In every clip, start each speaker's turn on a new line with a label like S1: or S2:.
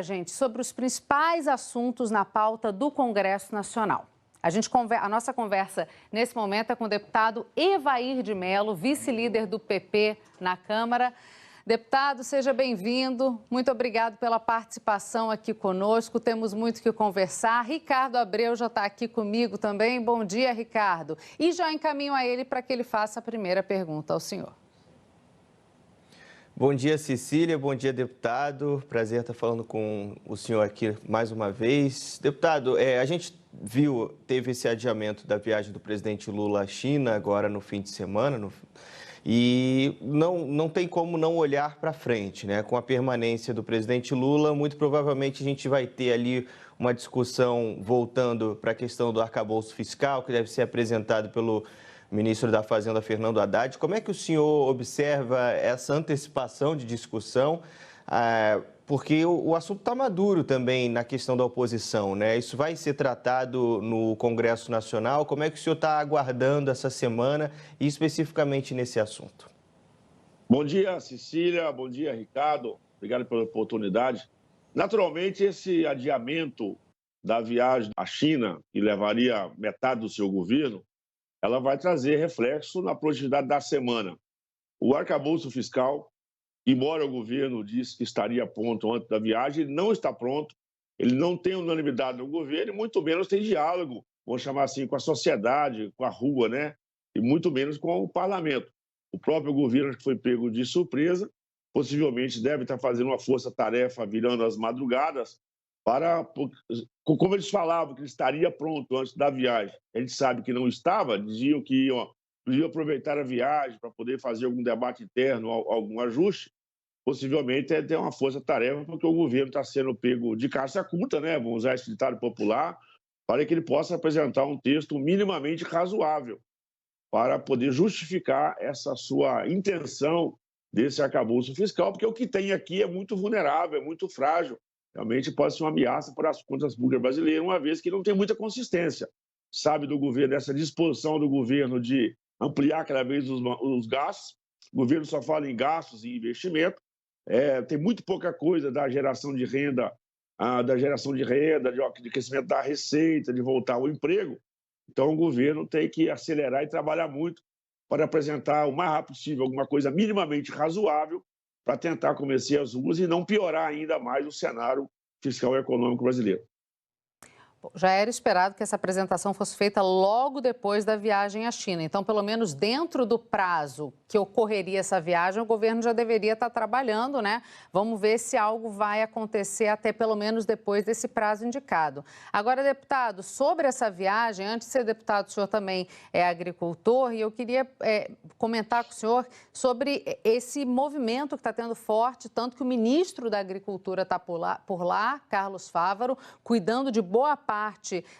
S1: Gente, sobre os principais assuntos na pauta do Congresso Nacional. A nossa conversa nesse momento é com o deputado Evair de Mello, vice-líder do PP na Câmara. Deputado, seja bem-vindo. Muito obrigado pela participação aqui conosco. Temos muito que conversar. Ricardo Abreu já está aqui comigo também. Bom dia, Ricardo. E já encaminho a ele para que ele faça a primeira pergunta ao senhor.
S2: Bom dia, Cecília. Bom dia, deputado. Prazer estar falando com o senhor aqui mais uma vez. Deputado, a gente teve esse adiamento da viagem do presidente Lula à China agora no fim de semana, e não tem como não olhar para frente, né? Com a permanência do presidente Lula, muito provavelmente a gente vai ter ali uma discussão voltando para a questão do arcabouço fiscal, que deve ser apresentado pelo ministro da Fazenda, Fernando Haddad. Como é que o senhor observa essa antecipação de discussão? Porque o assunto está maduro também na questão da oposição, né? Isso vai ser tratado no Congresso Nacional. Como é que o senhor está aguardando essa semana e especificamente nesse assunto?
S3: Bom dia, Cecília. Bom dia, Ricardo. Obrigado pela oportunidade. Naturalmente, esse adiamento da viagem à China, que levaria metade do seu governo, ela vai trazer reflexo na produtividade da semana. O arcabouço fiscal, embora o governo disse que estaria pronto antes da viagem, ele não está pronto, ele não tem unanimidade no governo e muito menos tem diálogo, vamos chamar assim, com a sociedade, com a rua, né? E muito menos com o parlamento. O próprio governo que foi pego de surpresa, possivelmente deve estar fazendo uma força-tarefa virando as madrugadas para, como eles falavam que ele estaria pronto antes da viagem, a gente sabe que não estava, diziam que iam aproveitar a viagem para poder fazer algum debate interno, algum ajuste, possivelmente é ter uma força-tarefa, porque o governo está sendo pego de caça curta, né? Vamos usar esse ditado popular, para que ele possa apresentar um texto minimamente razoável, para poder justificar essa sua intenção desse arcabouço fiscal, porque o que tem aqui é muito vulnerável, é muito frágil, realmente pode ser uma ameaça para as contas públicas brasileiras, uma vez que não tem muita consistência. Sabe do governo, dessa disposição do governo de ampliar cada vez os gastos, o governo só fala em gastos e investimento, tem muito pouca coisa da geração de renda, de crescimento da receita, de voltar ao emprego. Então, o governo tem que acelerar e trabalhar muito para apresentar o mais rápido possível alguma coisa minimamente razoável para tentar convencer as ruas e não piorar ainda mais o cenário fiscal e econômico brasileiro.
S1: Já era esperado que essa apresentação fosse feita logo depois da viagem à China. Então, pelo menos dentro do prazo que ocorreria essa viagem, o governo já deveria estar trabalhando, né? Vamos ver se algo vai acontecer até pelo menos depois desse prazo indicado. Agora, deputado, sobre essa viagem, antes de ser deputado, o senhor também é agricultor e eu queria comentar com o senhor sobre esse movimento que está tendo forte, tanto que o ministro da Agricultura está por lá, Carlos Fávaro, cuidando de boa parte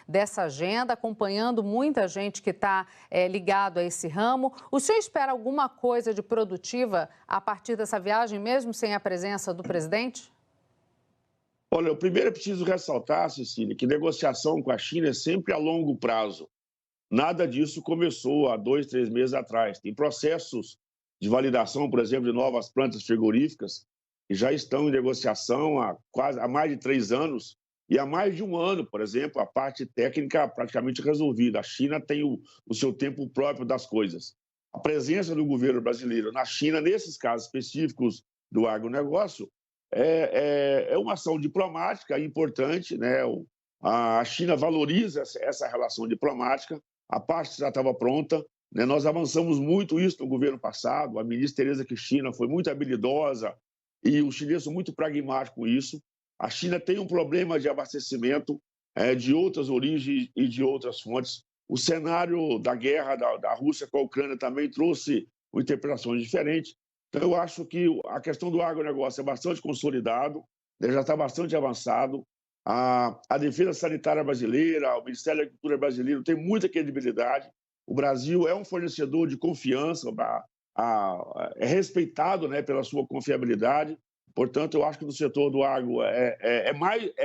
S1: dessa agenda, acompanhando muita gente que está ligado a esse ramo. O senhor espera alguma coisa de produtiva a partir dessa viagem, mesmo sem a presença do presidente?
S3: Olha, eu primeiro preciso ressaltar, Cecília, que negociação com a China é sempre a longo prazo. Nada disso começou há 2, 3 meses atrás. Tem processos de validação, por exemplo, de novas plantas frigoríficas que já estão em negociação há mais de 3 anos. E há mais de 1 ano, por exemplo, a parte técnica praticamente resolvida. A China tem o seu tempo próprio das coisas. A presença do governo brasileiro na China, nesses casos específicos do agronegócio, é uma ação diplomática importante, né? A China valoriza essa relação diplomática, a parte já estava pronta, né? Nós avançamos muito isso no governo passado, a ministra Tereza Cristina foi muito habilidosa e os chineses são muito pragmáticos com isso. A China tem um problema de abastecimento de outras origens e de outras fontes. O cenário da guerra da Rússia com a Ucrânia também trouxe interpretações diferentes. Então, eu acho que a questão do agronegócio é bastante consolidado, né, já está bastante avançado. A defesa sanitária brasileira, o Ministério da Agricultura brasileiro tem muita credibilidade. O Brasil é um fornecedor de confiança, é respeitado, né, pela sua confiabilidade. Portanto, eu acho que no setor do agro é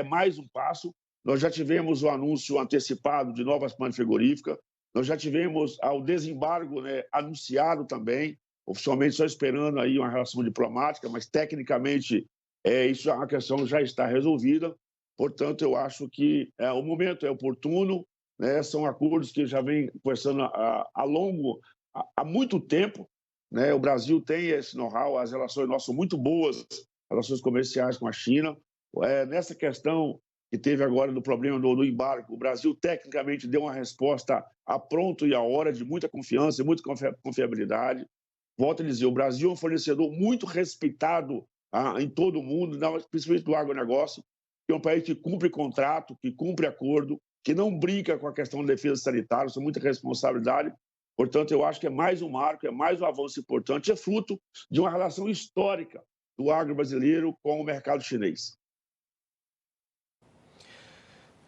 S3: mais um passo. Nós já tivemos o anúncio antecipado de novas plantas frigoríficas, nós já tivemos o desembargo, né, anunciado também, oficialmente só esperando aí uma relação diplomática, mas tecnicamente Isso a questão já está resolvida, portanto, eu acho que o momento é oportuno, né? São acordos que já vem conversando há muito tempo, né? O Brasil tem esse know-how, as relações nossas são muito boas, relações comerciais com a China. Nessa questão que teve agora do problema do embargo, o Brasil tecnicamente deu uma resposta a pronto e a hora, de muita confiança e muita confiabilidade. Volto a dizer, o Brasil é um fornecedor muito respeitado em todo o mundo, principalmente do agronegócio, que é um país que cumpre contrato, que cumpre acordo, que não brinca com a questão da defesa sanitária, isso é muita responsabilidade. Portanto, eu acho que é mais um marco, é mais um avanço importante, é fruto de uma relação histórica do agro brasileiro com o mercado chinês.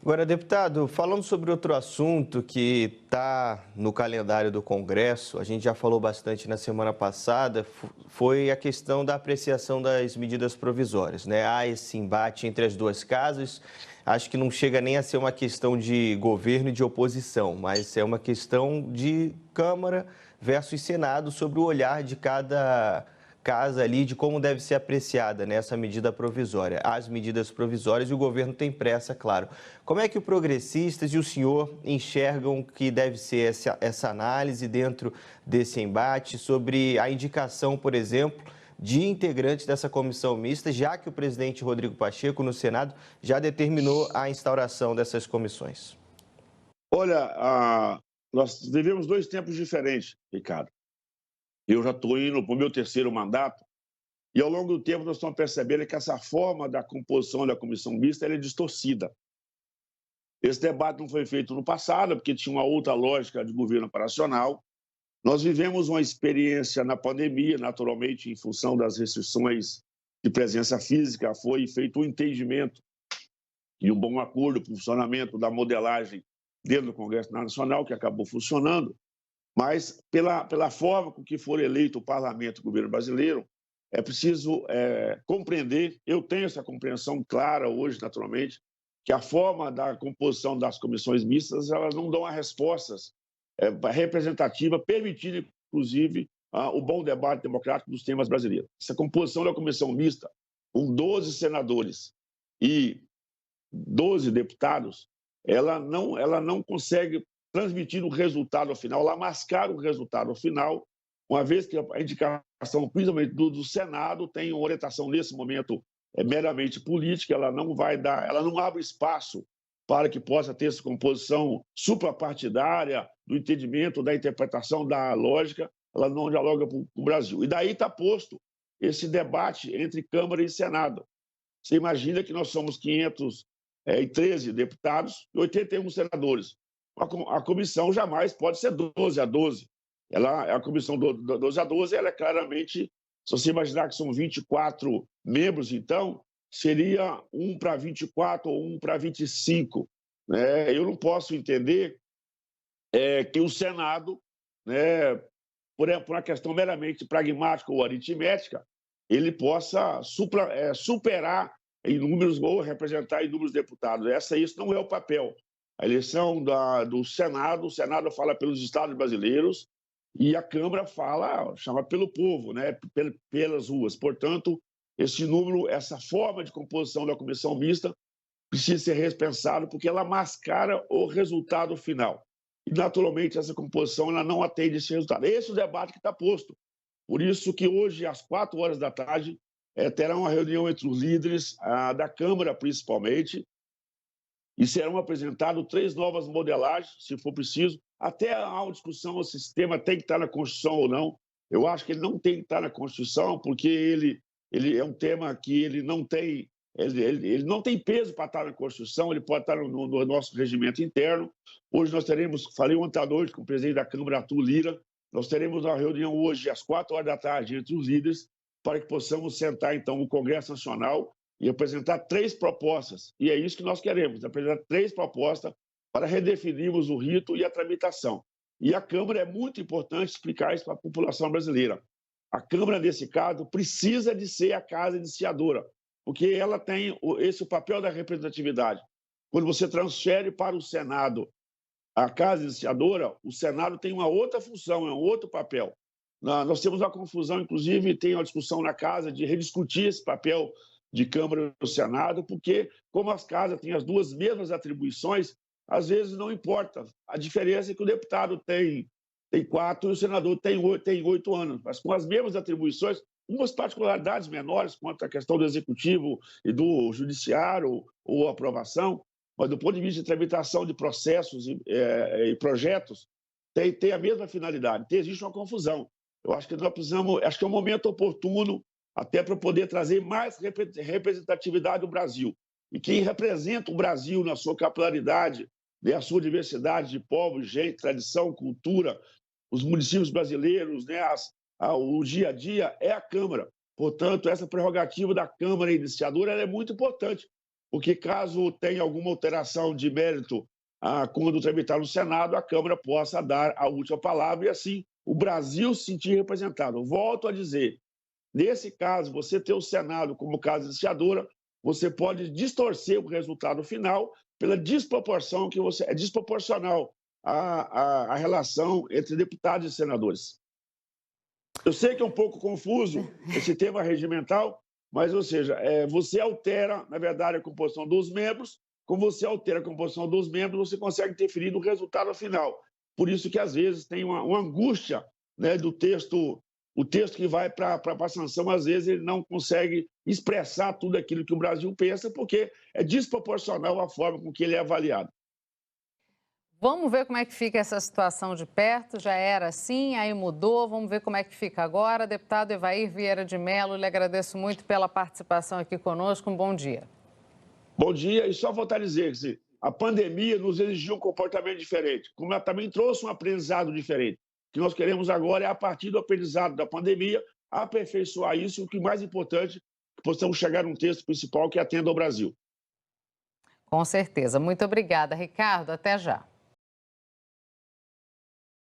S2: Agora, deputado, falando sobre outro assunto que está no calendário do Congresso, a gente já falou bastante na semana passada, foi a questão da apreciação das medidas provisórias, né? Há esse embate entre as duas casas, acho que não chega nem a ser uma questão de governo e de oposição, mas é uma questão de Câmara versus Senado sobre o olhar de cada casa ali de como deve ser apreciada nessa medida provisória. As medidas provisórias e o governo tem pressa, claro. Como é que o Progressistas e o senhor enxergam que deve ser essa análise dentro desse embate sobre a indicação, por exemplo, de integrantes dessa comissão mista, já que o presidente Rodrigo Pacheco, no Senado, já determinou a instauração dessas comissões?
S3: Olha, nós vivemos dois tempos diferentes, Ricardo. Eu já estou indo para o meu terceiro mandato, e ao longo do tempo nós estamos percebendo que essa forma da composição da comissão mista é distorcida. Esse debate não foi feito no passado, porque tinha uma outra lógica de governo operacional. Nós vivemos uma experiência na pandemia, naturalmente, em função das restrições de presença física, foi feito um entendimento e um bom acordo para o funcionamento da modelagem dentro do Congresso Nacional, que acabou funcionando. Mas, pela forma com que for eleito o parlamento e o governo brasileiro, é preciso compreender, eu tenho essa compreensão clara hoje, naturalmente, que a forma da composição das comissões mistas, elas não dão as respostas representativas, permitindo, inclusive, o bom debate democrático dos temas brasileiros. Essa composição da comissão mista, com 12 senadores e 12 deputados, ela não consegue transmitir o resultado final, ela mascara o resultado final, uma vez que a indicação, principalmente do Senado, tem uma orientação nesse momento meramente política, ela não abre espaço para que possa ter essa composição suprapartidária, do entendimento, da interpretação, da lógica, ela não dialoga com o Brasil. E daí está posto esse debate entre Câmara e Senado. Você imagina que nós somos 513 deputados e 81 senadores. A comissão jamais pode ser 12 a 12. A comissão 12 a 12, ela é claramente, se você imaginar que são 24 membros, então, seria 1 para 24 ou 1 para 25. Né? Eu não posso entender que o Senado, né, por uma questão meramente pragmática ou aritmética, ele possa superar em números ou representar em números de deputados. Isso não é o papel. A eleição do Senado, o Senado fala pelos estados brasileiros e a Câmara chama pelo povo, né, pelas ruas. Portanto, esse número, essa forma de composição da comissão mista precisa ser repensado porque ela mascara o resultado final. E, naturalmente, essa composição ela não atende esse resultado. Esse é o debate que está posto. Por isso que hoje, às 4 horas da tarde, terá uma reunião entre os líderes da Câmara, principalmente, e serão apresentadas 3 novas modelagens, se for preciso. Até há uma discussão se o sistema tem que estar na Constituição ou não. Eu acho que ele não tem que estar na Constituição, porque ele é um tema que ele não tem peso para estar na Constituição, ele pode estar no nosso regimento interno. Hoje nós teremos, falei ontem à noite com o presidente da Câmara, Arthur Lira, nós teremos uma reunião hoje às 4 horas da tarde entre os líderes para que possamos sentar, então, no Congresso Nacional e apresentar 3 propostas. E é isso que nós queremos, apresentar 3 propostas para redefinirmos o rito e a tramitação. E a Câmara é muito importante explicar isso para a população brasileira. A Câmara, nesse caso, precisa de ser a casa iniciadora, porque ela tem esse papel da representatividade. Quando você transfere para o Senado a casa iniciadora, o Senado tem uma outra função, é um outro papel. Nós temos uma confusão, inclusive, tem uma discussão na casa de rediscutir esse papel de Câmara e Senado, porque, como as casas têm as duas mesmas atribuições, às vezes não importa. A diferença é que o deputado tem 4 e o senador tem 8 anos, mas com as mesmas atribuições, umas particularidades menores quanto à questão do executivo e do judiciário ou aprovação, mas do ponto de vista de tramitação de processos e projetos, tem a mesma finalidade. Então, existe uma confusão. Eu acho que nós precisamos, acho que é um momento oportuno até para poder trazer mais representatividade do Brasil. E quem representa o Brasil na sua capilaridade, né, a sua diversidade de povos, gente, tradição, cultura, os municípios brasileiros, né, o dia a dia, é a Câmara. Portanto, essa prerrogativa da Câmara iniciadora ela é muito importante, porque caso tenha alguma alteração de mérito quando tramitar no Senado, a Câmara possa dar a última palavra e, assim, o Brasil se sentir representado. Volto a dizer, nesse caso, você ter o Senado como casa iniciadora, você pode distorcer o resultado final pela desproporção que você... É desproporcional a relação entre deputados e senadores. Eu sei que é um pouco confuso esse tema regimental, mas, ou seja, você altera, na verdade, a composição dos membros. Como você altera a composição dos membros, você consegue interferir no resultado final. Por isso que, às vezes, tem uma angústia, né, do texto. O texto que vai para a sanção, às vezes, ele não consegue expressar tudo aquilo que o Brasil pensa, porque é desproporcional a forma com que ele é avaliado.
S1: Vamos ver como é que fica essa situação de perto. Já era assim, aí mudou. Vamos ver como é que fica agora. Deputado Evair Vieira de Mello, lhe agradeço muito pela participação aqui conosco. Um bom dia.
S3: Bom dia. E só voltar a dizer que a pandemia nos exigiu um comportamento diferente, como ela também trouxe um aprendizado diferente. O que nós queremos agora é, a partir do aprendizado da pandemia, aperfeiçoar isso e, o que é mais importante, que possamos chegar num texto principal que atenda ao Brasil.
S1: Com certeza. Muito obrigada, Ricardo. Até já.